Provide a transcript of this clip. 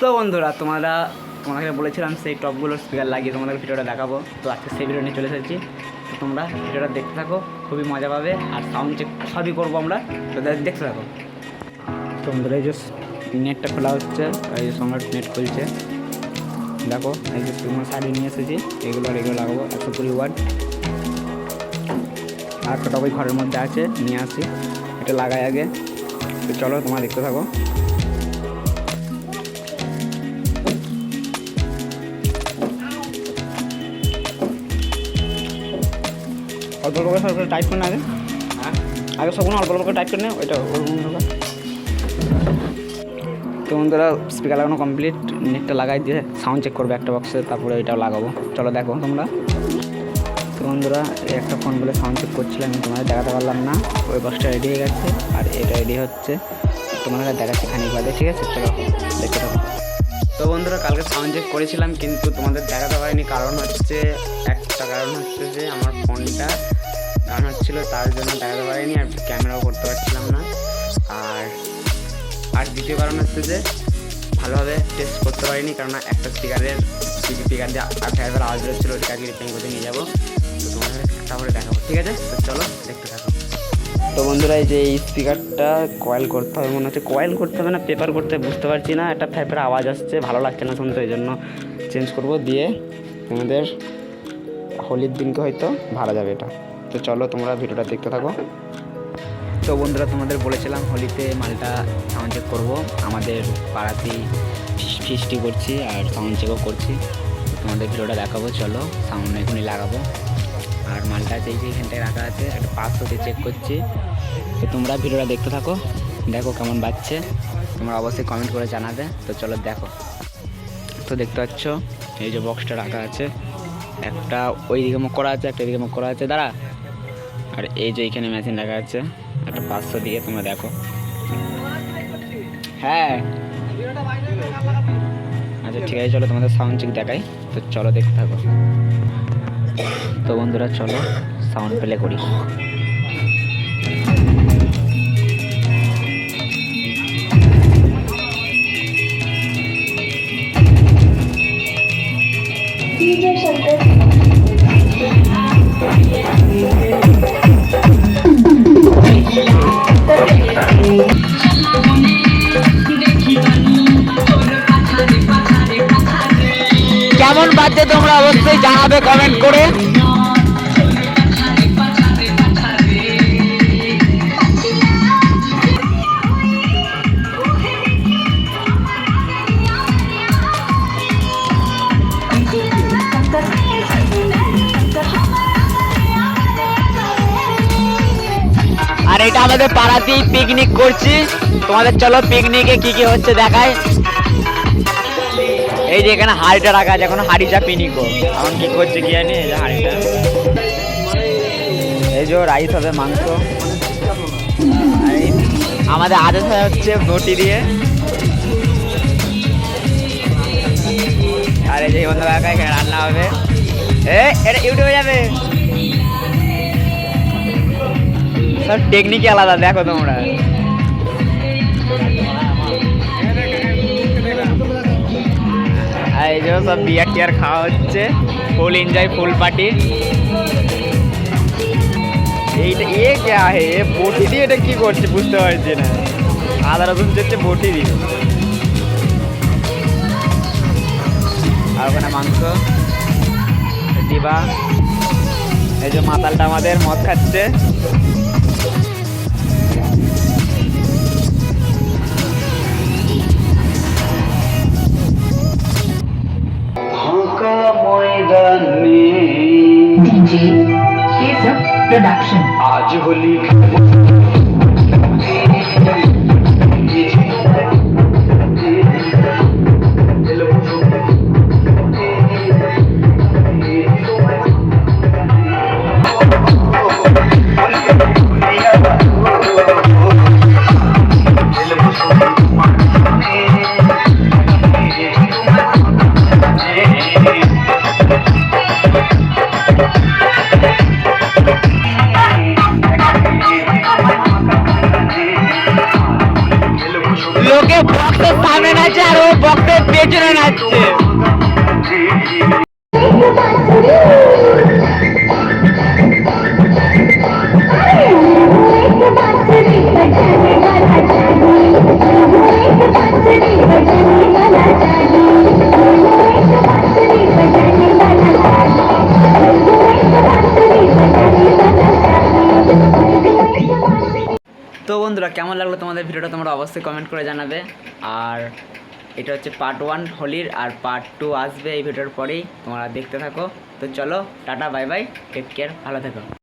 তো বন্ধুরা তোমাদেরকে বলেছিলাম সেই টপগুলোর স্পিকার লাগিয়ে তোমাদের ভিডিওটা দেখাবো। তো আজকে সেই ভিডিও নিয়ে চলে এসেছি। তো তোমরা ভিডিওটা দেখতে থাকো, খুবই মজা পাবে। আর সাউন্ড চেক সবই করবো আমরা, তো দেখতে থাকো। তো বন্ধুরা এই যে নেটটা খোলা হচ্ছে, এই যে সম্রাট নেট খুলছে। দেখো এই যে তোমার শাড়ি নিয়ে এসেছি, এগুলো লাগাবো 120 ওয়াট। আর একটা টপ ওই ঘরের মধ্যে আছে, নিয়ে আসি, এটা লাগাই আগে। তো চলো তোমরা দেখতে থাকো। অল্প অল্প করে টাইট করে না আগে সবগুলো অল্প অল্প করে টাইট করে নেয়, ওইটা তো বন্ধুরা স্পিকার লাগানো কমপ্লিট। নেটটা লাগাই দিয়ে সাউন্ড চেক করবে একটা বক্সে, তারপরে এটাও লাগাবো। চলো দেখো তোমরা। তো বন্ধুরা একটা ফোন বলে সাউন্ড চেক করছিলাম, আমি তোমাদের দেখাতে পারলাম না। ওই বক্সটা রেডি হয়ে গেছে আর এটা রেডি হচ্ছে, তোমাদের দেখাচ্ছি খানিক বাদে, ঠিক আছে? চলো দেখতে থাকো। তো বন্ধুরা কালকে সাউন্ড চেক করেছিলাম কিন্তু তোমাদের দেখাতে পারিনি, কারণ হচ্ছে যে আমার ফোনটা গান হচ্ছিল, তার জন্য দেখাতে পারিনি। আর ক্যামেরাও করতে পারছিলাম না। আর দ্বিতীয় কারণ হচ্ছে যে ভালোভাবে টেস্ট করতে পারিনি, কারণ একটা স্পিকার দিয়ে ফেয়ারওয়েল আওয়াজ বেরোচ্ছিলো, ওইটা আগে রিপেয়ারিং করতে নিয়ে যাবো। তো তোমাদের তারপরে দেখাবো, ঠিক আছে? তো চলো দেখতে থাকো। তো বন্ধুরা এই যে এই স্পিকারটা কয়েল করতে হবে, মনে হচ্ছে কয়েল করতে হবে না পেপার করতে, বুঝতে পারছি না। একটা ফ্যাপের আওয়াজ আসছে, ভালো লাগছে না শুনতে, ওই জন্য চেঞ্জ করবো। দিয়ে তোমাদের হোলির দিনকে হয়তো ভালো যাবে এটা। তো চলো তোমরা ভিডিওটা দেখতে থাকো। তো বন্ধুরা তোমাদের বলেছিলাম হোলিতে মালটা সাউন্ড চেক করবো, আমাদের পাড়াতেই ফিস্টি করছি আর সাউন্ড চেকও করছি। তো তোমাদের ভিডিওটা দেখাবো, চলো সাউন্ড এখনই লাগাবো। আর মালটা আছে এই যে এখানটায় রাখা আছে, একটা পাস হতে চেক করছি। তো তোমরা ভিডিওটা দেখতে থাকো, দেখো কেমন বাজছে, তোমরা অবশ্যই কমেন্ট করে জানাবে। তো চলো দেখো। তো দেখতে পাচ্ছ এই যে বক্সটা রাখা আছে, একটা ওই দিকে মুখ করা আছে, একটা এদিকে মুখ করা আছে, দাঁড়া। আর এই যে এইখানে মেশিন রাখা আছে, একটা 500 দিয়ে, তোমরা দেখো। হ্যাঁ আচ্ছা ঠিক আছে, চলো তোমাদের সাউন্ড চেক দেখাই। তো চলো দেখতে থাকো। তো বন্ধুরা চলো সাউন্ড প্লে করি। কেমন বাজছে তোমরা অবশ্যই জানাবে কমেন্ট করে। আর এটা আমাদের পাড়াতেই পিকনিক করছি, তোমাদের চলো পিকনিকে কি কি হচ্ছে দেখায়। এই যে এখানে হাড়িটা রাখা আছে, এখন হাড়িটা পিনিকো এখন কি করছে কি জানি। এই যে হাড়িটা, এই যে রাইস হবে, মাংস। আমাদের আদেশ হচ্ছে বটি দিয়ে। আর এই যে বন্ধু কাকা এখানে রান্না হবে, এটা ইউটিউবে যাবে। সব টেকনিক আলাদা, দেখো তোমরা। এই যে সব বিয়ার টিয়ার খাওয়া হচ্ছে, ফুল এনজয়, ফুল পার্টি। এইটা কে আহে বটি দিয়ে এটা কি করছে বুঝতে পারছি না। আদা রসুন দিচ্ছে বটি দিয়ে। আর ওখানে মাংস দিবা। এই যে মাতালটা আমাদের মদ খাচ্ছে। Production. आज होली পেছনে নাচছে। তো বন্ধুরা, কেমন লাগলো তোমাদের ভিডিওটা তোমরা অবশ্যই কমেন্ট করে জানাবে। আর এটা হচ্ছে পার্ট 1 হোলির, আর পার্ট 2 আসবে এই ভিডিওর পরেই, তোমরা দেখতে থাকো। তো চলো, tata, bye bye, take care, ভালো থেকো।